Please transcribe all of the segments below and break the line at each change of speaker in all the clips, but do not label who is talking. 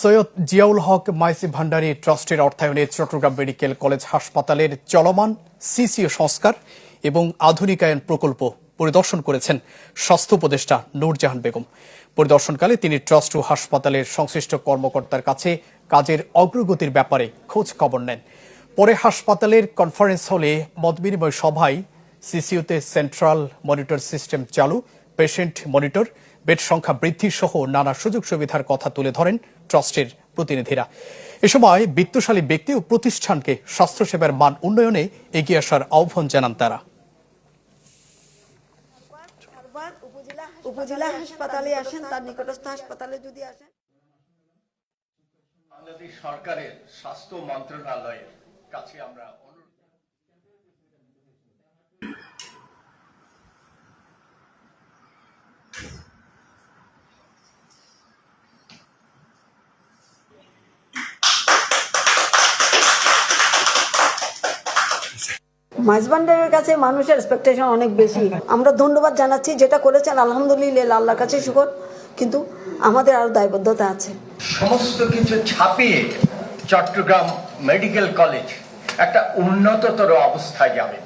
সৈয়দ জিয়াউল হক মাইসি ভান্ডারী ট্রাস্টের অর্থায়নে Chittagong medical college হাসপাতালের চলমান সিসিও সংস্কার এবং আধুনিকায়ন প্রকল্প পরিদর্শন করেছেন স্বাস্থ্য উপদেষ্টা নূরজাহান বেগম। পরিদর্শনকালে তিনি ট্রাস্ট ও হাসপাতালের সংশ্লিষ্ট কর্মকর্তার কাছে কাজের অগ্রগতির ব্যাপারে খোঁজ খবর নেন। পরে হাসপাতালের কনফারেন্স হলে মতবিনিময় সভায় সিসিওতে সেন্ট্রাল মনিটর সিস্টেম চালু, পেশেন্ট মনিটর, বেড সংখ্যা বৃদ্ধি সহ নানা সুযোগ সুবিধার কথা তুলে ধরেন ট্রাস্টের প্রতিনিধিরা। এ সময় বিত্তশালী ব্যক্তি ও প্রতিষ্ঠানকে স্বাস্থ্যসেবার মান উন্নয়নে এগিয়ে আসার আহ্বান জানান তারা।
উপজেলা হাসপাতালে আসেন, তার নিকটস্থ হাসপাতালে যদি আসেন।
বাংলাদেশ সরকারের স্বাস্থ্য মন্ত্রণালয়ের কাছে আমরা
মাইজ ভান্ডারের কাছে মানুষের এক্সপেকটেশন অনেক বেশি। আমরা ধন্যবাদ জানাচ্ছি, যেটা করেছেন আলহামদুলিল্লাহ, আল্লাহর কাছে শুকর। কিন্তু আমাদের আরো দায়বদ্ধতা আছে।
সমস্ত কিছু ছাপিয়ে চট্টগ্রাম মেডিকেল কলেজ একটা উন্নততর অবস্থায় যাবে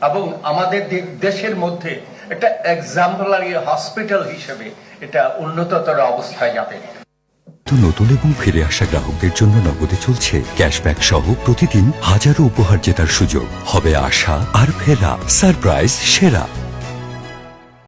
এবং আমাদের দেশের মধ্যে একটা এক্সাম্পলারি হসপিটাল হিসেবে এটা উন্নততর অবস্থায় যাবে।
নতুন এবং ফিরে আসা গ্রাহকদের জন্য নগদে চলছে ক্যাশব্যাক সহ প্রতিদিন হাজারো উপহার জেতার সুযোগ। হবে আশা আর ফেরা, সারপ্রাইজ সেরা।